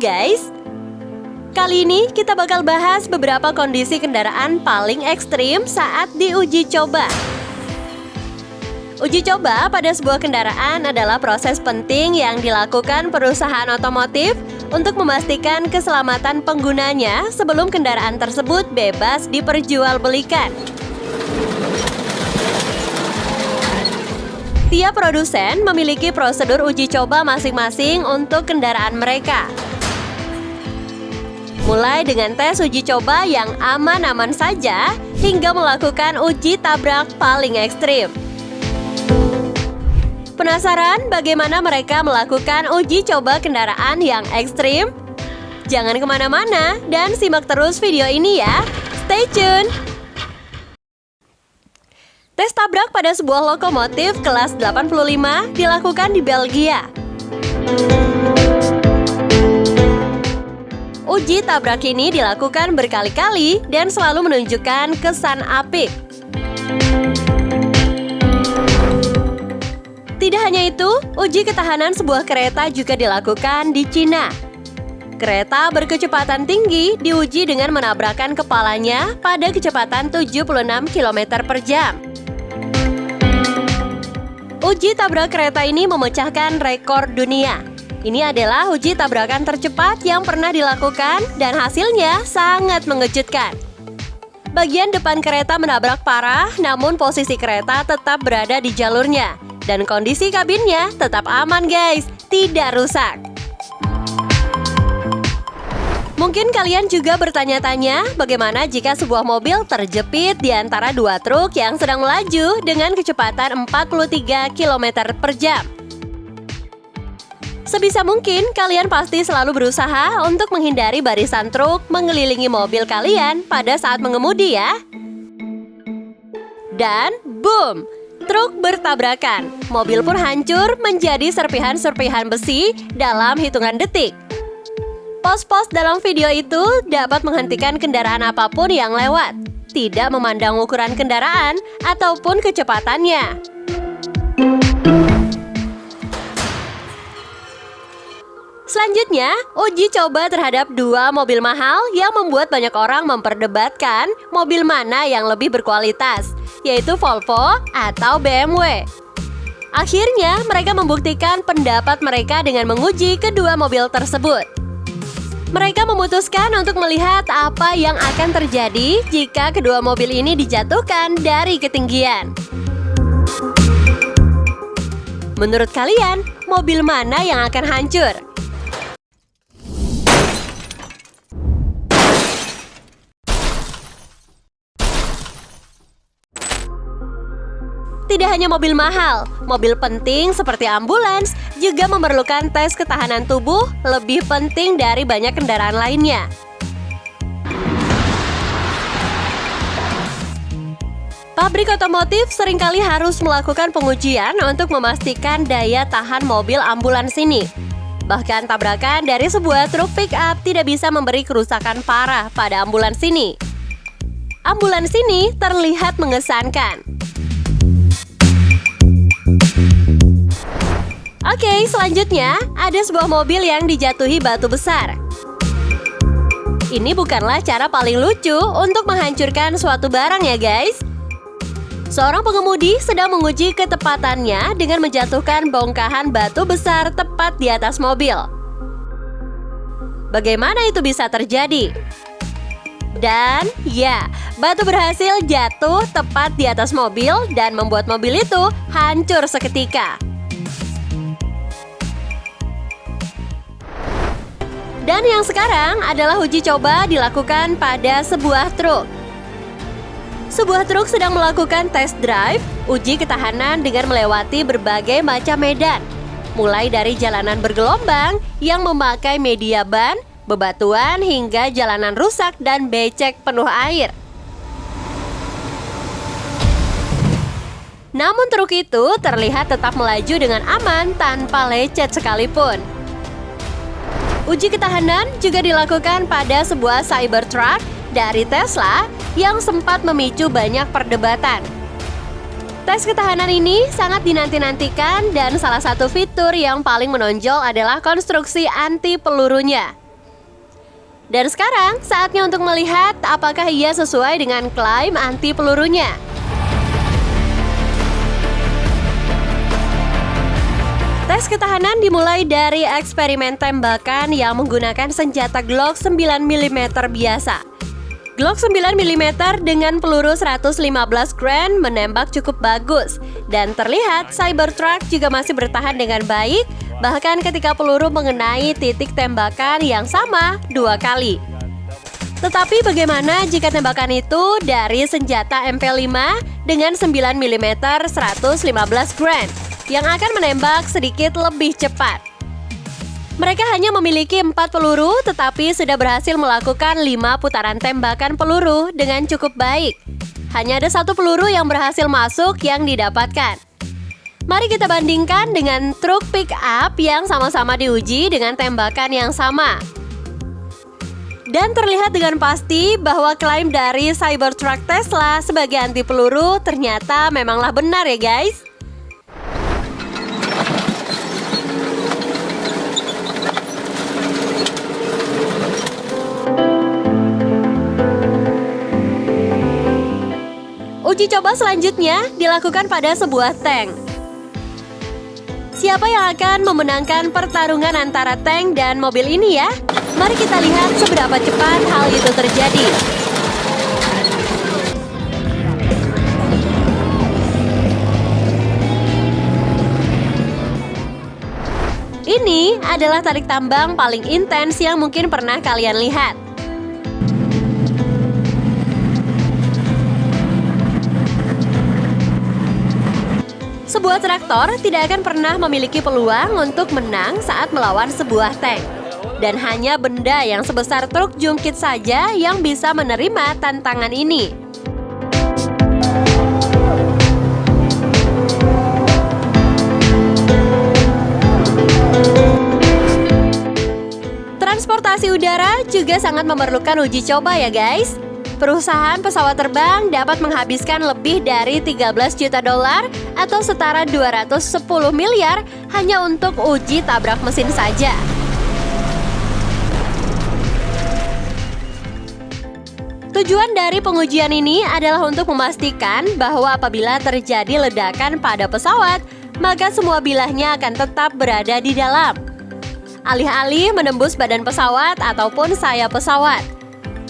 guys. Kali ini kita bakal bahas beberapa kondisi kendaraan paling ekstrim saat diuji coba. Uji coba pada sebuah kendaraan adalah proses penting yang dilakukan perusahaan otomotif untuk memastikan keselamatan penggunanya sebelum kendaraan tersebut bebas diperjualbelikan. Tiap produsen memiliki prosedur uji coba masing-masing untuk kendaraan mereka. Mulai dengan tes uji coba yang aman-aman saja, hingga melakukan uji tabrak paling ekstrim. Penasaran bagaimana mereka melakukan uji coba kendaraan yang ekstrim? Jangan kemana-mana dan simak terus video ini ya. Stay tune! Tes tabrak pada sebuah lokomotif kelas 85 dilakukan di Belgia. Uji tabrak ini dilakukan berkali-kali dan selalu menunjukkan kesan apik. Tidak hanya itu, uji ketahanan sebuah kereta juga dilakukan di Cina. Kereta berkecepatan tinggi diuji dengan menabrakkan kepalanya pada kecepatan 76 km per jam. Uji tabrak kereta ini memecahkan rekor dunia. Ini adalah uji tabrakan tercepat yang pernah dilakukan dan hasilnya sangat mengejutkan. Bagian depan kereta menabrak parah, namun posisi kereta tetap berada di jalurnya. Dan kondisi kabinnya tetap aman guys, tidak rusak. Mungkin kalian juga bertanya-tanya bagaimana jika sebuah mobil terjepit di antara dua truk yang sedang melaju dengan kecepatan 43 km per jam. Sebisa mungkin, kalian pasti selalu berusaha untuk menghindari barisan truk mengelilingi mobil kalian pada saat mengemudi ya. Dan boom! Truk bertabrakan. Mobil pun hancur menjadi serpihan-serpihan besi dalam hitungan detik. Pos-pos dalam video itu dapat menghentikan kendaraan apapun yang lewat, tidak memandang ukuran kendaraan ataupun kecepatannya. Selanjutnya, uji coba terhadap dua mobil mahal yang membuat banyak orang memperdebatkan mobil mana yang lebih berkualitas, yaitu Volvo atau BMW. Akhirnya, mereka membuktikan pendapat mereka dengan menguji kedua mobil tersebut. Mereka memutuskan untuk melihat apa yang akan terjadi jika kedua mobil ini dijatuhkan dari ketinggian. Menurut kalian, mobil mana yang akan hancur? Tidak hanya mobil mahal, mobil penting seperti ambulans juga memerlukan tes ketahanan tubuh lebih penting dari banyak kendaraan lainnya. Pabrik otomotif seringkali harus melakukan pengujian untuk memastikan daya tahan mobil ambulans ini. Bahkan tabrakan dari sebuah truk pick-up tidak bisa memberi kerusakan parah pada ambulans ini. Ambulans ini terlihat mengesankan. Oke, selanjutnya ada sebuah mobil yang dijatuhi batu besar. Ini bukanlah cara paling lucu untuk menghancurkan suatu barang ya guys. Seorang pengemudi sedang menguji ketepatannya dengan menjatuhkan bongkahan batu besar tepat di atas mobil. Bagaimana itu bisa terjadi? Dan ya, batu berhasil jatuh tepat di atas mobil dan membuat mobil itu hancur seketika. Dan yang sekarang adalah uji coba dilakukan pada sebuah truk. Sebuah truk sedang melakukan test drive, uji ketahanan dengan melewati berbagai macam medan. Mulai dari jalanan bergelombang yang memakai media ban, bebatuan hingga jalanan rusak dan becek penuh air. Namun truk itu terlihat tetap melaju dengan aman tanpa lecet sekalipun. Uji ketahanan juga dilakukan pada sebuah Cybertruck dari Tesla yang sempat memicu banyak perdebatan. Tes ketahanan ini sangat dinanti-nantikan dan salah satu fitur yang paling menonjol adalah konstruksi anti pelurunya. Dan sekarang saatnya untuk melihat apakah ia sesuai dengan klaim anti pelurunya. Tes ketahanan dimulai dari eksperimen tembakan yang menggunakan senjata Glock 9 mm biasa. Glock 9 mm dengan peluru 115 Grand menembak cukup bagus, dan terlihat Cybertruck juga masih bertahan dengan baik, bahkan ketika peluru mengenai titik tembakan yang sama 2 kali. Tetapi bagaimana jika tembakan itu dari senjata MP5 dengan 9 mm 115 Grand yang akan menembak sedikit lebih cepat? Mereka hanya memiliki 4 peluru, tetapi sudah berhasil melakukan 5 putaran tembakan peluru dengan cukup baik. Hanya ada 1 peluru yang berhasil masuk yang didapatkan. Mari kita bandingkan dengan truk pick-up yang sama-sama diuji dengan tembakan yang sama. Dan terlihat dengan pasti bahwa klaim dari Cybertruck Tesla sebagai anti peluru ternyata memanglah benar ya guys. Uji coba selanjutnya dilakukan pada sebuah tank. Siapa yang akan memenangkan pertarungan antara tank dan mobil ini ya? Mari kita lihat seberapa cepat hal itu terjadi. Ini adalah tarik tambang paling intens yang mungkin pernah kalian lihat. Sebuah traktor tidak akan pernah memiliki peluang untuk menang saat melawan sebuah tank. Dan hanya benda yang sebesar truk jungkit saja yang bisa menerima tantangan ini. Transportasi udara juga sangat memerlukan uji coba ya guys. Perusahaan pesawat terbang dapat menghabiskan lebih dari 13 juta dolar atau setara 210 miliar hanya untuk uji tabrak mesin saja. Tujuan dari pengujian ini adalah untuk memastikan bahwa apabila terjadi ledakan pada pesawat, maka semua bilahnya akan tetap berada di dalam. Alih-alih menembus badan pesawat ataupun sayap pesawat.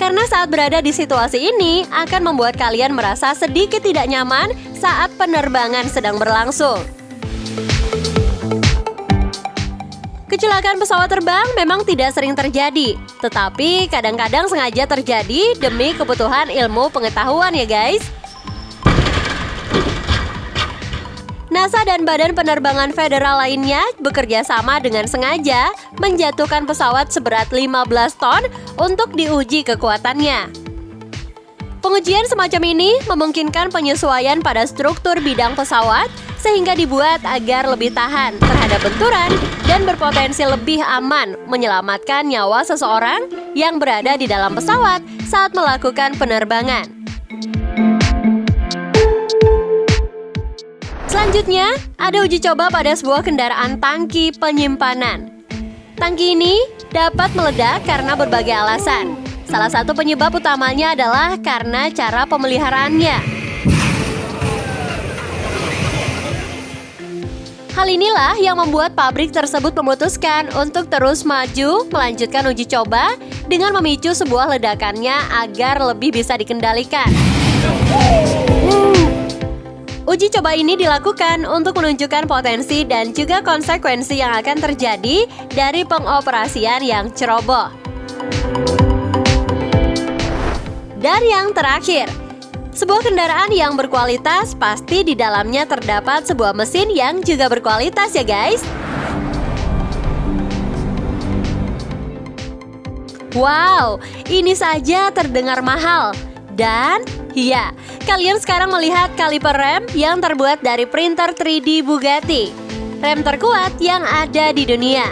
Karena saat berada di situasi ini akan membuat kalian merasa sedikit tidak nyaman saat penerbangan sedang berlangsung. Kecelakaan pesawat terbang memang tidak sering terjadi, tetapi kadang-kadang sengaja terjadi demi kebutuhan ilmu pengetahuan ya guys. NASA dan Badan Penerbangan Federal lainnya bekerja sama dengan sengaja menjatuhkan pesawat seberat 15 ton untuk diuji kekuatannya. Pengujian semacam ini memungkinkan penyesuaian pada struktur bidang pesawat sehingga dibuat agar lebih tahan terhadap benturan dan berpotensi lebih aman menyelamatkan nyawa seseorang yang berada di dalam pesawat saat melakukan penerbangan. Selanjutnya, ada uji coba pada sebuah kendaraan tangki penyimpanan. Tangki ini dapat meledak karena berbagai alasan. Salah satu penyebab utamanya adalah karena cara pemeliharaannya. Hal inilah yang membuat pabrik tersebut memutuskan untuk terus maju melanjutkan uji coba dengan memicu sebuah ledakannya agar lebih bisa dikendalikan. Uji coba ini dilakukan untuk menunjukkan potensi dan juga konsekuensi yang akan terjadi dari pengoperasian yang ceroboh. Dan yang terakhir, sebuah kendaraan yang berkualitas pasti di dalamnya terdapat sebuah mesin yang juga berkualitas ya guys. Wow, ini saja terdengar mahal. Dan ya, kalian sekarang melihat kaliper rem yang terbuat dari printer 3D Bugatti, rem terkuat yang ada di dunia.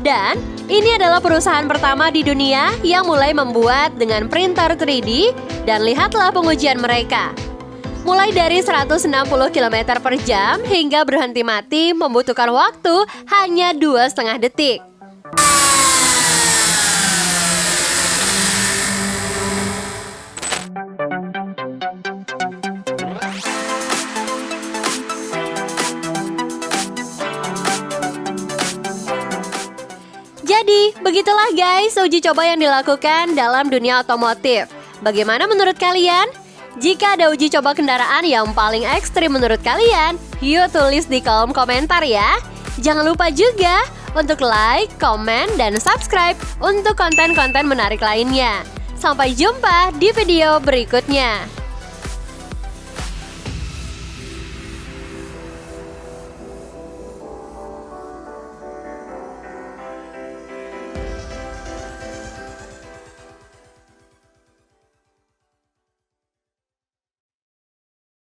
Dan ini adalah perusahaan pertama di dunia yang mulai membuat dengan printer 3D dan lihatlah pengujian mereka. Mulai dari 160 km per jam hingga berhenti mati membutuhkan waktu hanya 2,5 detik. Jadi, begitulah guys uji coba yang dilakukan dalam dunia otomotif. Bagaimana menurut kalian? Jika ada uji coba kendaraan yang paling ekstrim menurut kalian, yuk tulis di kolom komentar ya. Jangan lupa juga untuk like, komen, dan subscribe untuk konten-konten menarik lainnya. Sampai jumpa di video berikutnya.